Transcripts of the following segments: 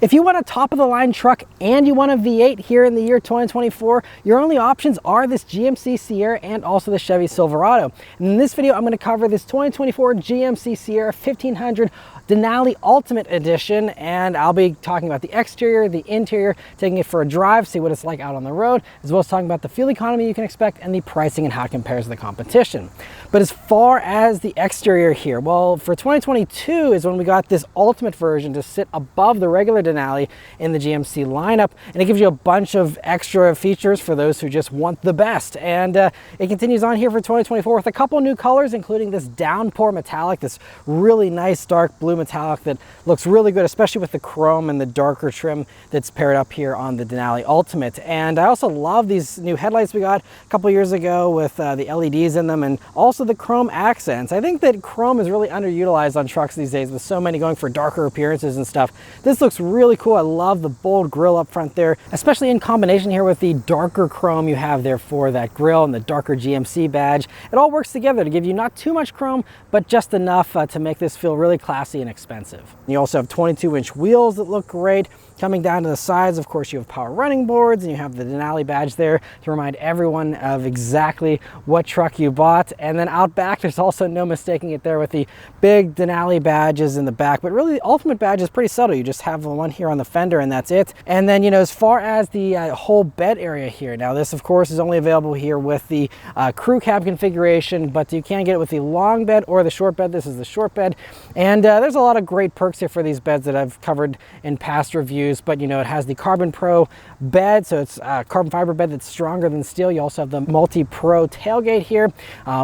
If you want a top-of-the-line truck and you want a V8 here in the year 2024, your only options are this GMC Sierra and also the Chevy Silverado. And in this video, I'm going to cover this 2024 GMC Sierra 1500 Denali Ultimate Edition, and I'll be talking about the exterior, the interior, taking it for a drive, see what it's like out on the road, as well as talking about the fuel economy you can expect and the pricing and how it compares to the competition. But as far as the exterior here, well, for 2022 is when we got this Ultimate version to sit above the regular Denali in the GMC lineup, and it gives you a bunch of extra features for those who just want the best. And it continues on here for 2024 with a couple new colors, including this downpour metallic, this really nice dark blue metallic that looks really good, especially with the chrome and the darker trim that's paired up here on the Denali Ultimate. And I also love these new headlights we got a couple years ago with the LEDs in them, and also the chrome accents. I think that chrome is really underutilized on trucks these days with so many going for darker appearances and stuff. This looks really cool. I love the bold grille up front there, especially in combination here with the darker chrome you have there for that grille and the darker GMC badge. It all works together to give you not too much chrome, but just enough to make this feel really classy and expensive. You also have 22-inch wheels that look great. Coming down to the sides, of course, you have power running boards, and you have the Denali badge there to remind everyone of exactly what truck you bought. And then out back, there's also no mistaking it there with the big Denali badges in the back. But really, the Ultimate badge is pretty subtle. You just have the one here on the fender, and that's it. And then, you know, as far as the whole bed area here, now this, of course, is only available here with the crew cab configuration, but you can get it with the long bed or the short bed. This is the short bed. And there's a lot of great perks here for these beds that I've covered in past reviews. But you know, it has the Carbon Pro bed, so it's a carbon fiber bed that's stronger than steel. You also have the Multi-Pro tailgate here,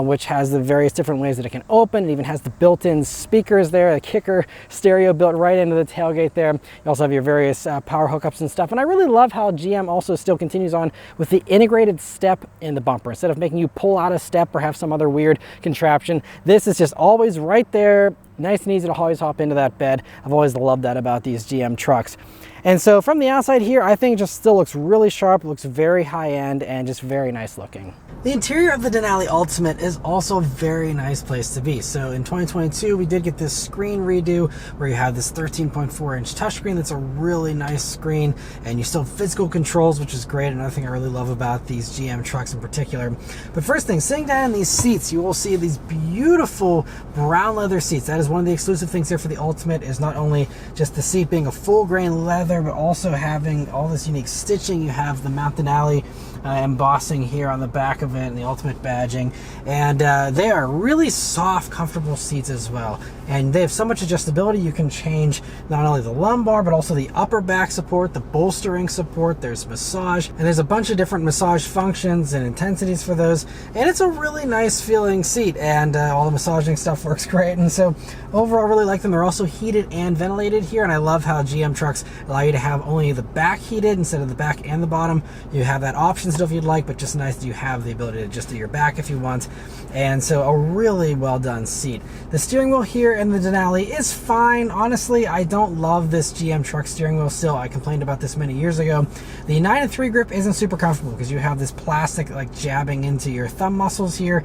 which has the various different ways that it can open. It even has the built-in speakers there, the kicker stereo built right into the tailgate there. You also have your various power hookups and stuff. And I really love how GM also still continues on with the integrated step in the bumper. Instead of making you pull out a step or have some other weird contraption, this is just always right there. Nice and easy to always hop into that bed. I've always loved that about these GM trucks. And so from the outside here, I think it just still looks really sharp, looks very high end, and just very nice looking. The interior of the Denali Ultimate is also a very nice place to be. So in 2022, we did get this screen redo where you have this 13.4-inch touchscreen that's a really nice screen, and you still have physical controls, which is great. Another thing I really love about these GM trucks in particular. But first thing, sitting down in these seats, you will see these beautiful brown leather seats. That is one of the exclusive things here for the Ultimate, is not only just the seat being a full grain leather, but also having all this unique stitching. You have the Mount Denali embossing here on the back of it and the Ultimate badging, and they are really soft, comfortable seats as well, and they have so much adjustability. You can change not only the lumbar but also the upper back support, the bolstering support, there's massage, and there's a bunch of different massage functions and intensities for those, and it's a really nice feeling seat, and all the massaging stuff works great. And so overall, really like them. They're also heated and ventilated here, and I love how GM trucks allow you to have only the back heated instead of the back and the bottom. You have that option still if you'd like, but just nice that you have the ability to just do your back if you want. And so a really well done seat. The steering wheel here in the Denali is fine. Honestly, I don't love this GM truck steering wheel still. I complained about this many years ago. The 9-3 grip isn't super comfortable because you have this plastic like jabbing into your thumb muscles here.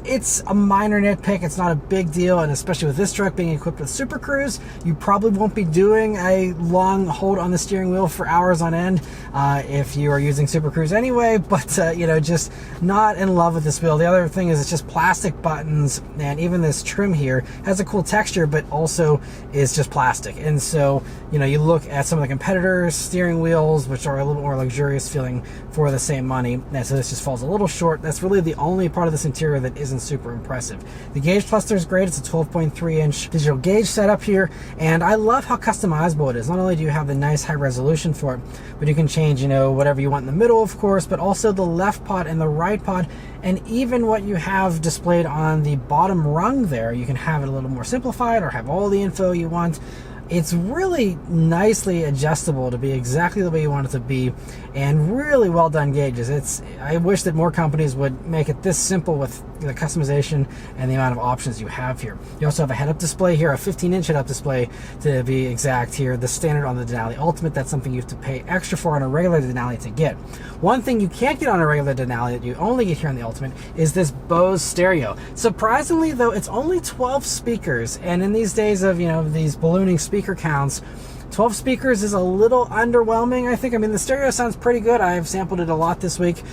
It's a minor nitpick. It's not a big deal, and especially with this truck being equipped with Super Cruise, you probably won't be doing a long hold on the steering wheel for hours on end if you are using Super Cruise anyway. But you know, just not in love with this wheel. The other thing is it's just plastic buttons, and even this trim here has a cool texture, but also is just plastic. And so, you know, you look at some of the competitors' steering wheels, which are a little more luxurious feeling for the same money, and so this just falls a little short. That's really the only part of this interior that isn't super impressive. The gauge cluster is great. It's a 12.3-inch digital gauge setup here, and I love how customizable it is. Not only do you have the nice high resolution for it, but you can change, you know, whatever you want in the middle, of course, but also the left pod and the right pod, and even what you have displayed on the bottom rung there. You can have it a little more simplified or have all the info you want. It's really nicely adjustable to be exactly the way you want it to be, and really well done gauges. I wish that more companies would make it this simple with the customization and the amount of options you have here. You also have a head-up display here, a 15-inch head-up display to be exact here, the standard on the Denali Ultimate. That's something you have to pay extra for on a regular Denali to get. One thing you can't get on a regular Denali that you only get here on the Ultimate is this Bose stereo. Surprisingly though, it's only 12 speakers, and in these days of, you know, these ballooning speaker counts, 12 speakers is a little underwhelming, I think. I mean, the stereo sounds pretty good. I have sampled it a lot this week.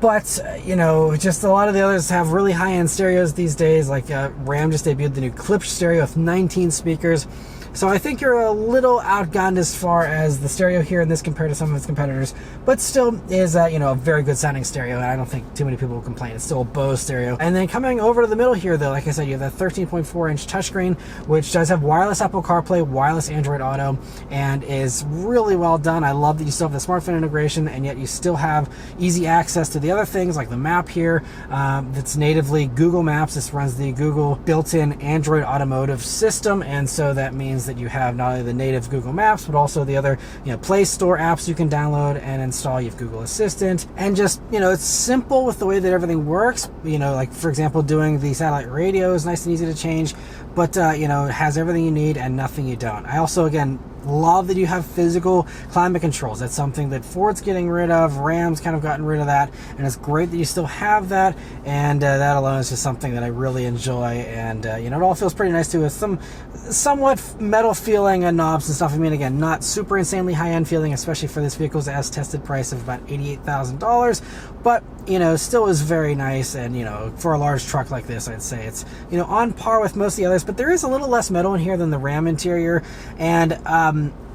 But, you know, just a lot of the others have really high-end stereos these days. Like Ram just debuted the new clipped stereo with 19 speakers. So I think you're a little outgunned as far as the stereo here in this compared to some of its competitors, but still is you know, a very good sounding stereo, and I don't think too many people will complain. It's still a Bose stereo. And then coming over to the middle here, though, like I said, you have that 13.4-inch touchscreen, which does have wireless Apple CarPlay, wireless Android Auto, and is really well done. I love that you still have the smartphone integration, and yet you still have easy access to the other things like the map here. That's natively Google Maps. This runs the Google built-in Android automotive system, and so that means that you have not only the native Google Maps, but also the other, you know, Play Store apps you can download and install. You have Google Assistant, and just, you know, it's simple with the way that everything works. You know, like for example, doing the satellite radio is nice and easy to change, but you know, it has everything you need and nothing you don't. I also, again, love that you have physical climate controls. That's something that Ford's getting rid of. Ram's kind of gotten rid of that, and it's great that you still have that, and that alone is just something that I really enjoy. And you know, it all feels pretty nice too, with some somewhat metal feeling and knobs and stuff. I mean, again, not super insanely high-end feeling, especially for this vehicle's as tested price of about $88,000, but you know, still is very nice. And you know, for a large truck like this, I'd say it's, you know, on par with most of the others, but there is a little less metal in here than the Ram interior. And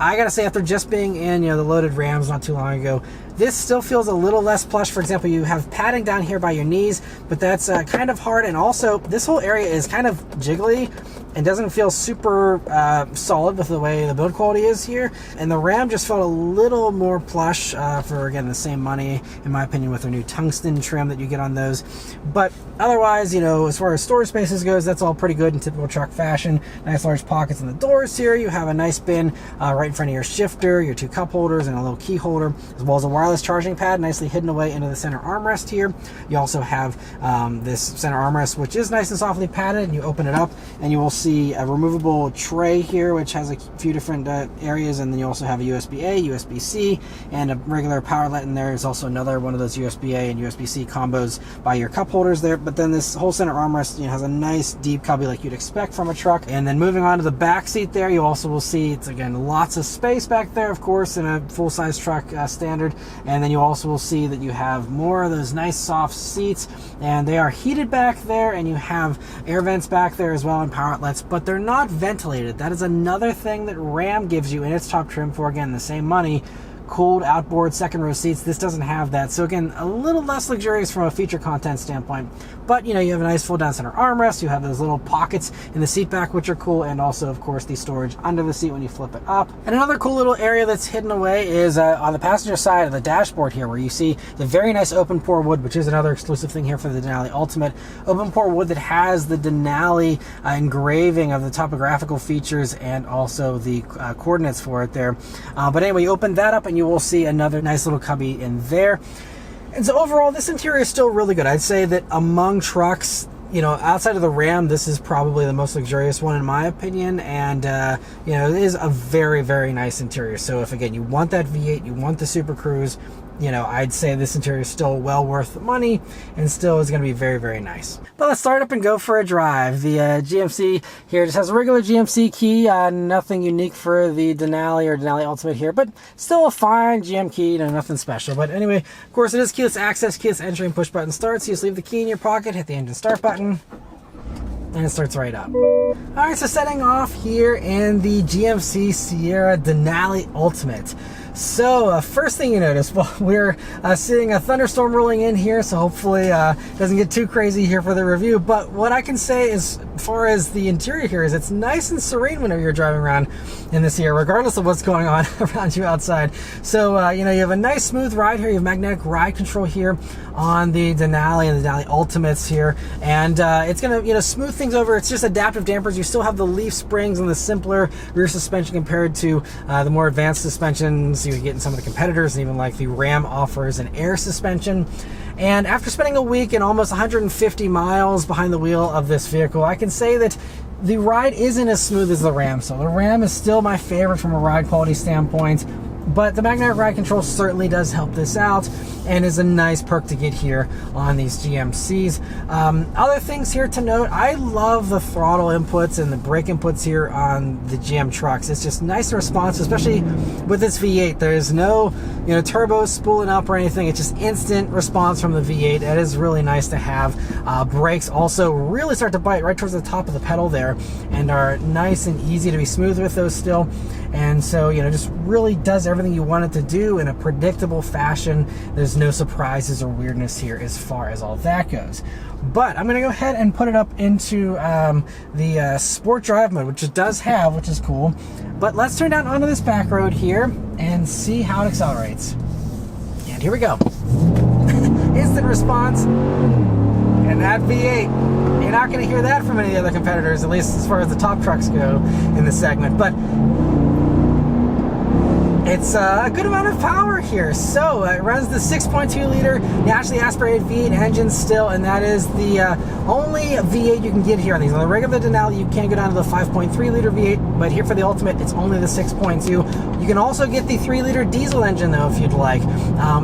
I gotta say, after just being in, you know, the loaded Rams not too long ago, this still feels a little less plush. For example, you have padding down here by your knees, but that's kind of hard. And also, this whole area is kind of jiggly and doesn't feel super solid with the way the build quality is here. And the Ram just felt a little more plush for, again, the same money, in my opinion, with their new tungsten trim that you get on those. But otherwise, you know, as far as storage spaces goes, that's all pretty good in typical truck fashion. Nice large pockets in the doors here. You have a nice bin right in front of your shifter, your two cup holders, and a little key holder, as well as a wireless charging pad nicely hidden away into the center armrest here. You also have this center armrest, which is nice and softly padded, and you open it up and you will see a removable tray here, which has a few different areas, and then you also have a USB-A, USB-C, and a regular power outlet, and there's also another one of those USB-A and USB-C combos by your cup holders there. But then this whole center armrest, you know, has a nice deep cubby like you'd expect from a truck. And then moving on to the back seat there, you also will see it's, again, lots of space back there, of course, in a full-size truck standard. And then you also will see that you have more of those nice soft seats, and they are heated back there, and you have air vents back there as well, and power outlets, but they're not ventilated. That is another thing that Ram gives you in its top trim for, again, the same money. Cooled outboard second row seats. This doesn't have that, so again, a little less luxurious from a feature content standpoint. But you know, you have a nice full down center armrest, you have those little pockets in the seat back, which are cool, and also of course the storage under the seat when you flip it up. And another cool little area that's hidden away is on the passenger side of the dashboard here, where you see the very nice open pore wood, which is another exclusive thing here for the Denali Ultimate. Open pore wood that has the Denali engraving of the topographical features and also the coordinates for it there. But anyway, you open that up and you will see another nice little cubby in there. And so overall, this interior is still really good. I'd say that among trucks, you know, outside of the Ram, this is probably the most luxurious one in my opinion. And you know, it is a very, very nice interior. So if, again, you want that V8, you want the Super Cruise, you know, I'd say this interior is still well worth the money and still is going to be very, very nice. But let's start up and go for a drive. The GMC here just has a regular GMC key, nothing unique for the Denali or Denali Ultimate here, but still a fine GM key, you know, nothing special. But anyway, of course, it is keyless access, keyless entry, and push button start. So you just leave the key in your pocket, hit the engine start button, and it starts right up. All right, so setting off here in the GMC Sierra Denali Ultimate. So first thing you notice, well, we're seeing a thunderstorm rolling in here, so hopefully it doesn't get too crazy here for the review. But what I can say is, as far as the interior here, is it's nice and serene whenever you're driving around in this here, regardless of what's going on around you outside. So you know, you have a nice smooth ride here. You have magnetic ride control here on the Denali and the Denali Ultimates here, and it's gonna, you know, smooth things over. It's just adaptive dampers. You still have the leaf springs and the simpler rear suspension compared to the more advanced suspensions you get in some of the competitors, and even like the Ram offers an air suspension. And after spending a week and almost 150 miles behind the wheel of this vehicle, I can say that the ride isn't as smooth as the Ram. So the Ram is still my favorite from a ride quality standpoint. but the magnetic ride control certainly does help this out and is a nice perk to get here on these GMCs. Other things here to note, I love the throttle inputs and the brake inputs here on the GM trucks. It's just nice and responsive, especially with this V8. There's no, turbo spooling up or anything. It's just instant response from the V8. That is really nice to have. Brakes also really start to bite right towards the top of the pedal there and are nice and easy to be smooth with those still. And so, just really does everything you want it to do in a predictable fashion. There's no surprises or weirdness here as far as all that goes. But I'm going to go ahead and put it up into the sport drive mode, which it does have, which is cool. But let's turn down onto this back road here and see how it accelerates. And here we go. Instant response. And that V8, you're not going to hear that from any other competitors, at least as far as the top trucks go in this segment. But it's a good amount of power here. So it runs the 6.2 liter naturally aspirated V8 engine still, and that is the only V8 you can get here on these. On the regular Denali, you can go down to the 5.3 liter V8, but here for the Ultimate, it's only the 6.2. You can also get the 3 liter diesel engine though, if you'd like.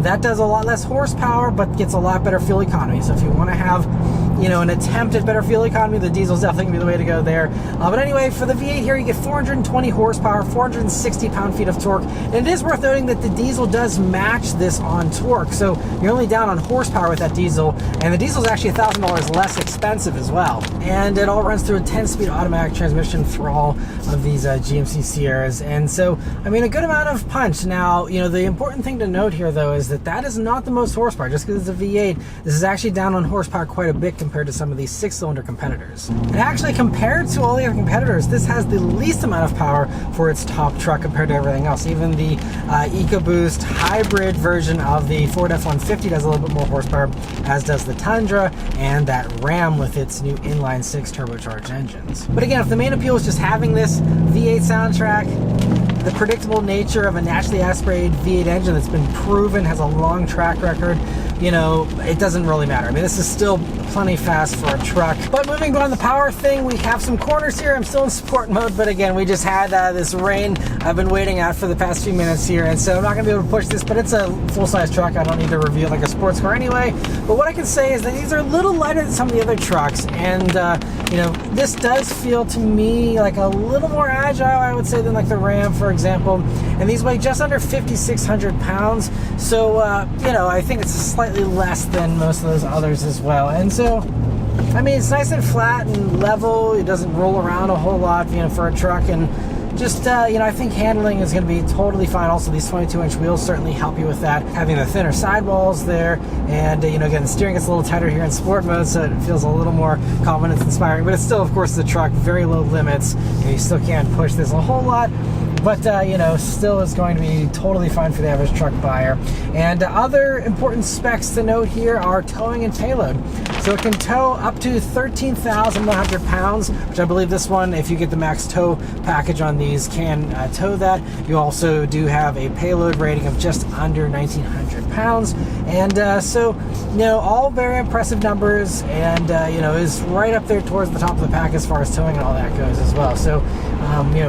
That does a lot less horsepower, but gets a lot better fuel economy. So if you want to have an attempt at better fuel economy, the diesel's definitely gonna be the way to go there. But anyway, for the V8 here, you get 420 horsepower, 460 pound-feet of torque. And it is worth noting that the diesel does match this on torque. So you're only down on horsepower with that diesel. And the diesel is actually $1,000 less expensive as well. And it all runs through a 10-speed automatic transmission for all of these GMC Sierras. And so, a good amount of punch. Now, the important thing to note here, though, is that is not the most horsepower. Just because it's a V8, this is actually down on horsepower quite a bit compared to some of these 6-cylinder competitors. And actually, compared to all the other competitors, this has the least amount of power for its top truck compared to everything else. Even the EcoBoost hybrid version of the Ford F-150 does a little bit more horsepower, as does the Tundra and that Ram with its new inline 6 turbocharged engines. But again, if the main appeal is just having this V8 soundtrack, the predictable nature of a naturally aspirated V8 engine that's been proven, has a long track record, it doesn't really matter. This is still plenty fast for a truck. But moving on the power thing, we have some corners here. I'm still in sport mode, but again, we just had this rain I've been waiting out for the past few minutes here, and so I'm not going to be able to push this, but it's a full-size truck. I don't need to review it like a sports car anyway. But what I can say is that these are a little lighter than some of the other trucks, and this does feel to me like a little more agile, I would say, than like the Ram, for example. And these weigh just under 5,600 pounds, so I think it's slightly less than most of those others as well. And so, it's nice and flat and level. It doesn't roll around a whole lot, for a truck. And just, I think handling is going to be totally fine. Also, these 22-inch wheels certainly help you with that. Having the thinner sidewalls there. And, again, the steering gets a little tighter here in sport mode, so it feels a little more confidence-inspiring. But it's still, of course, the truck, very low limits. You still can't push this a whole lot. But, still is going to be totally fine for the average truck buyer. And other important specs to note here are towing and payload. So it can tow up to 13,100 pounds, which I believe this one, if you get the max tow package on these, can tow that. You also do have a payload rating of just under 1,900 pounds. And all very impressive numbers, and, is right up there towards the top of the pack as far as towing and all that goes as well. So,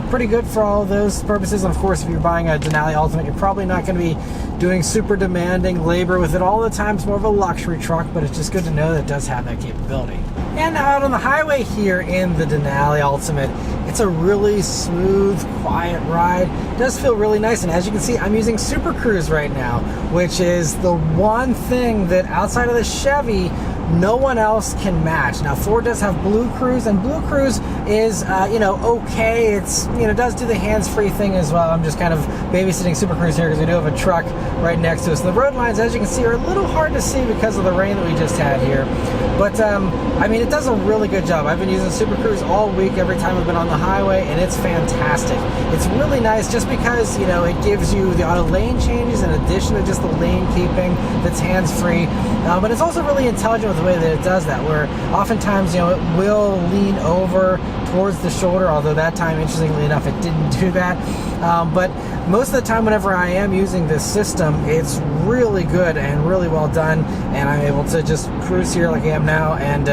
pretty good for all of those purposes. And of course, if you're buying a Denali Ultimate, you're probably not going to be doing super demanding labor with it all the time. It's more of a luxury truck, but it's just good to know that it does have that capability. And now out on the highway here in the Denali Ultimate, it's a really smooth, quiet ride. It does feel really nice, and as you can see, I'm using Super Cruise right now, which is the one thing that outside of the Chevy, no one else can match. Now, Ford does have Blue Cruise, and Blue Cruise is, okay. It's, does do the hands-free thing as well. I'm just kind of babysitting Super Cruise here because we do have a truck right next to us. The road lines, as you can see, are a little hard to see because of the rain that we just had here. But, it does a really good job. I've been using Super Cruise all week, every time I've been on the highway, and it's fantastic. It's really nice just because, it gives you the auto lane changes in addition to just the lane keeping that's hands-free. But it's also really intelligent with the way that it does that, where oftentimes, it will lean over towards the shoulder, although that time, interestingly enough, it didn't do that. But most of the time, whenever I am using this system, it's really good and really well done, and I'm able to just cruise here like I am now. And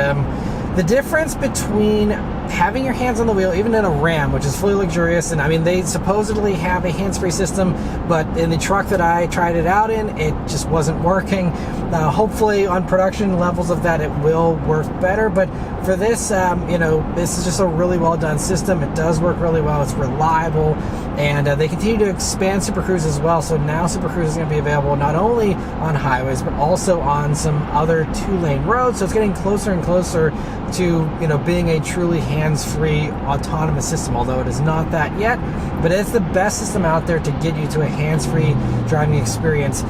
the difference between having your hands on the wheel, even in a Ram, which is fully luxurious, and I mean, they supposedly have a hands-free system, but in the truck that I tried it out in, it just wasn't working. Hopefully on production levels of that, it will work better, but for this, this is just a really well done system. It does work really well. It's reliable, and they continue to expand Super Cruise as well. So now Super Cruise is going to be available not only on highways, but also on some other 2-lane roads. So it's getting closer and closer to being a truly hands-free autonomous system, although it is not that yet, but it's the best system out there to get you to a hands-free driving experience,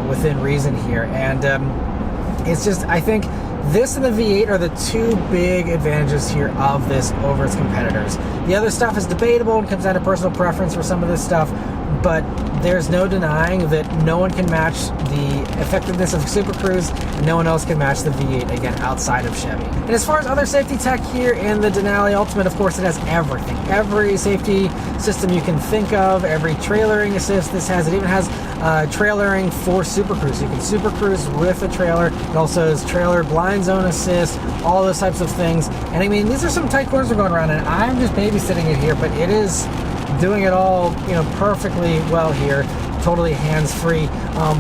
within reason here. And it's just, I think this and the V8 are the two big advantages here of this over its competitors. The other stuff is debatable and comes down to personal preference for some of this stuff, but there's no denying that no one can match the effectiveness of Super Cruise, and no one else can match the V8, again, outside of Chevy. And as far as other safety tech here in the Denali Ultimate, of course, it has everything. Every safety system you can think of, every trailering assist this has. It even has trailering for Super Cruise. You can Super Cruise with a trailer. It also has trailer blind zone assist, all those types of things. And I mean, these are some tight corners we're going around, and I'm just babysitting it here, but it is doing it all, perfectly well here, totally hands-free.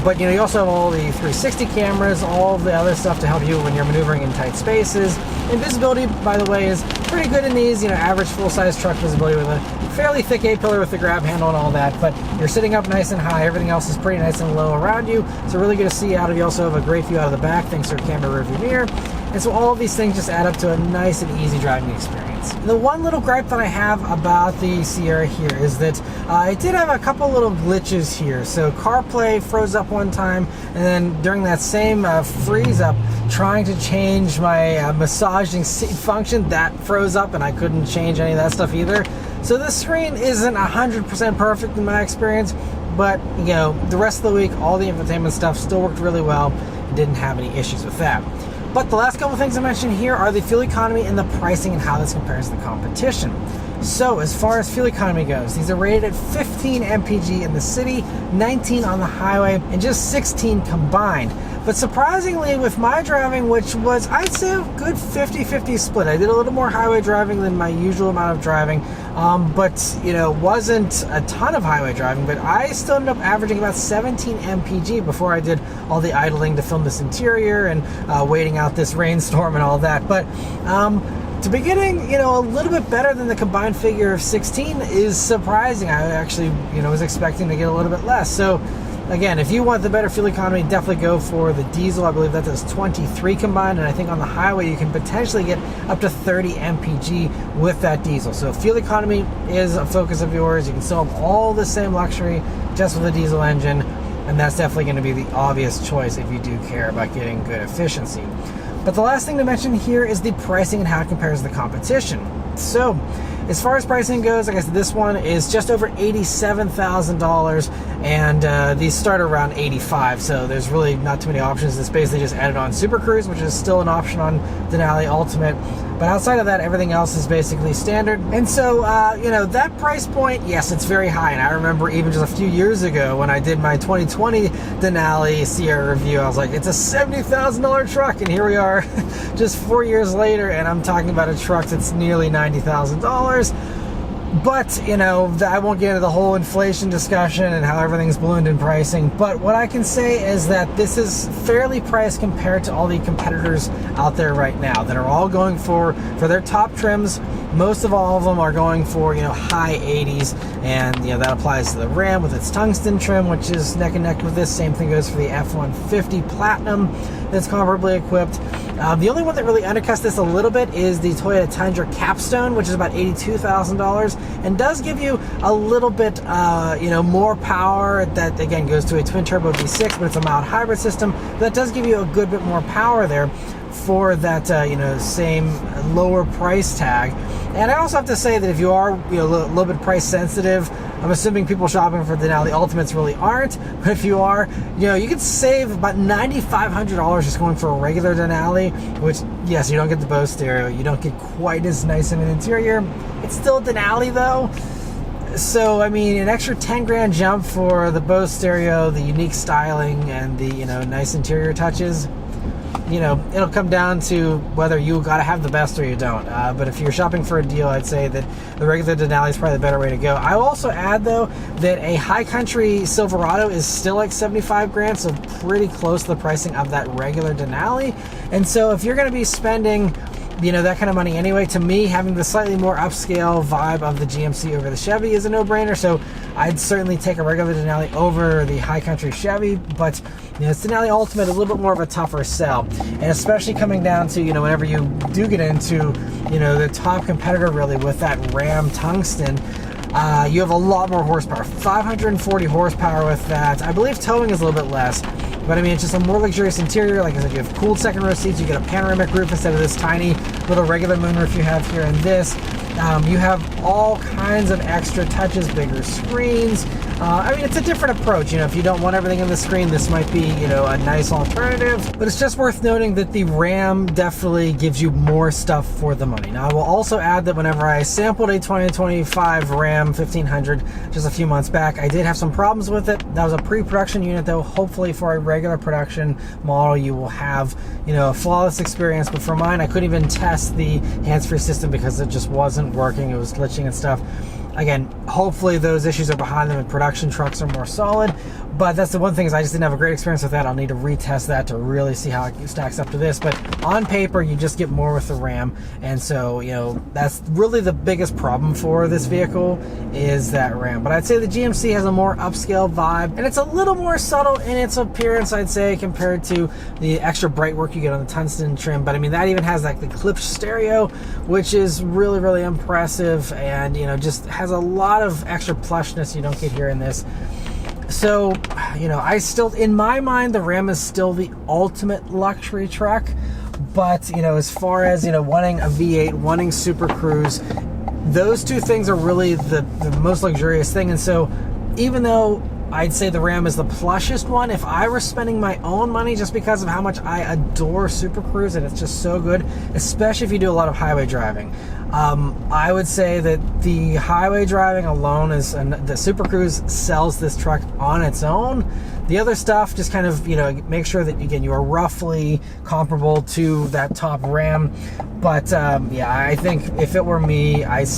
But you also have all the 360 cameras, all of the other stuff to help you when you're maneuvering in tight spaces. And visibility, by the way, is pretty good in these, average full-size truck visibility with a fairly thick A-pillar with the grab handle and all that. But you're sitting up nice and high. Everything else is pretty nice and low around you. So really good to see out of. You also have a great view out of the back thanks to your camera rearview mirror. And so all of these things just add up to a nice and easy driving experience. The one little gripe that I have about the Sierra here is that it did have a couple little glitches here. So CarPlay froze up one time, and then during that same freeze up, trying to change my massaging seat function, that froze up and I couldn't change any of that stuff either. So this screen isn't 100% perfect in my experience, but the rest of the week, all the infotainment stuff still worked really well. Didn't have any issues with that. But the last couple things I mentioned here are the fuel economy and the pricing and how this compares to the competition. So as far as fuel economy goes, these are rated at 15 mpg in the city, 19 on the highway, and just 16 combined. But surprisingly, with my driving, which was, I'd say, a good 50-50 split. I did a little more highway driving than my usual amount of driving, but wasn't a ton of highway driving, but I still ended up averaging about 17 mpg before I did all the idling to film this interior and waiting out this rainstorm and all that. But to be getting, a little bit better than the combined figure of 16 is surprising. I actually, was expecting to get a little bit less. So again, if you want the better fuel economy, definitely go for the diesel. I believe that does 23 combined, and I think on the highway you can potentially get up to 30 mpg with that diesel. So fuel economy is a focus of yours. You can still have all the same luxury just with a diesel engine, and that's definitely going to be the obvious choice if you do care about getting good efficiency. But the last thing to mention here is the pricing and how it compares to the competition. So as far as pricing goes, like I said, this one is just over $87,000, and these start around $85,000, so there's really not too many options. This basically just added on Super Cruise, which is still an option on Denali Ultimate. But outside of that, everything else is basically standard. And so, that price point, yes, it's very high. And I remember even just a few years ago when I did my 2020 Denali Sierra review, I was like, it's a $70,000 truck. And here we are just 4 years later, and I'm talking about a truck that's nearly $90,000. But, I won't get into the whole inflation discussion and how everything's ballooned in pricing. But what I can say is that this is fairly priced compared to all the competitors out there right now that are all going for their top trims. Most of all of them are going for, high 80s. And, that applies to the Ram with its tungsten trim, which is neck and neck with this. Same thing goes for the F-150 Platinum that's comparably equipped. The only one that really undercuts this a little bit is the Toyota Tundra Capstone, which is about $82,000, and does give you a little bit, more power. That again goes to a twin turbo V6, but it's a mild hybrid system. That does give you a good bit more power there for that, same lower price tag. And I also have to say that if you are, a little bit price sensitive, I'm assuming people shopping for Denali Ultimates really aren't, but if you are, you could save about $9,500 just going for a regular Denali, which, yes, you don't get the Bose stereo, you don't get quite as nice of an interior. It's still Denali though, So, I mean, an extra 10 grand jump for the Bose stereo, the unique styling, and the, you know, nice interior touches. You know, it'll come down to whether you gotta have the best or you don't. But if you're shopping for a deal, I'd say that the regular Denali is probably the better way to go. I will also add, though, that a high country Silverado is still like 75 grand, so pretty close to the pricing of that regular Denali. And so if you're gonna be spending, you know, that kind of money anyway, to me, having the slightly more upscale vibe of the GMC over the Chevy is a no-brainer. So I'd certainly take a regular Denali over the high country Chevy, but you know, it's Denali Ultimate, a little bit more of a tougher sell. And especially coming down to, you know, whenever you do get into, you know, the top competitor really with that Ram Tungsten, you have a lot more horsepower, 540 horsepower with that. I believe towing is a little bit less, but I mean, it's just a more luxurious interior. Like I said, you have cooled second row seats, you get a panoramic roof instead of this tiny little regular moonroof you have here in this. You have all kinds of extra touches, bigger screens. I mean, it's a different approach. You know, if you don't want everything in the screen, this might be, you know, a nice alternative. But it's just worth noting that the Ram definitely gives you more stuff for the money. Now, I will also add that whenever I sampled a 2025 Ram 1500 just a few months back, I did have some problems with it. That was a pre-production unit, though. Hopefully for a regular production model, you will have, you know, a flawless experience. But for mine, I couldn't even test the hands-free system because it just wasn't working. It was glitching and stuff. Again, hopefully those issues are behind them and production trucks are more solid, but that's the one thing is I just didn't have a great experience with that. I'll need to retest that to really see how it stacks up to this, but on paper you just get more with the Ram, and so, you know, that's really the biggest problem for this vehicle is that Ram. But I'd say the GMC has a more upscale vibe, and it's a little more subtle in its appearance, I'd say, compared to the extra bright work you get on the tungsten trim. But I mean, that even has like the clipped stereo, which is really, really impressive, and, you know, just has a lot of extra plushness you don't get here in this. So, you know, I still, in my mind, the Ram is still the ultimate luxury truck. But, you know, as far as, you know, wanting a V8, wanting Super Cruise, those two things are really the most luxurious thing. And so, even though I'd say the Ram is the plushest one, if I were spending my own money just because of how much I adore Super Cruise and it's just so good, especially if you do a lot of highway driving, I would say that the highway driving alone is, the Super Cruise sells this truck on its own. The other stuff, just kind of, you know, make sure that, again, you are roughly comparable to that top Ram. But yeah, I think if it were me, I'd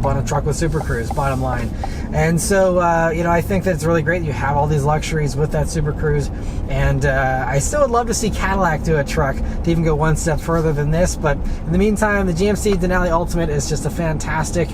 want a truck with Super Cruise, bottom line. And so, you know, I think that it's really great that you have all these luxuries with that Super Cruise. And I still would love to see Cadillac do a truck to even go one step further than this. But in the meantime, the GMC Denali Ultimate is just a fantastic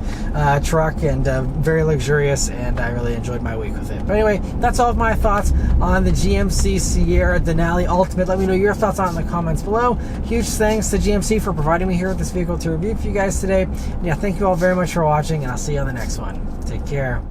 truck and very luxurious, and I really enjoyed my week with it. But anyway, that's all of my thoughts on the GMC Sierra Denali Ultimate. Let me know your thoughts on it in the comments below. Huge thanks to GMC for providing me here with this vehicle to review for you guys today. And yeah, thank you all very much for watching, and I'll see you on the next one. Take care.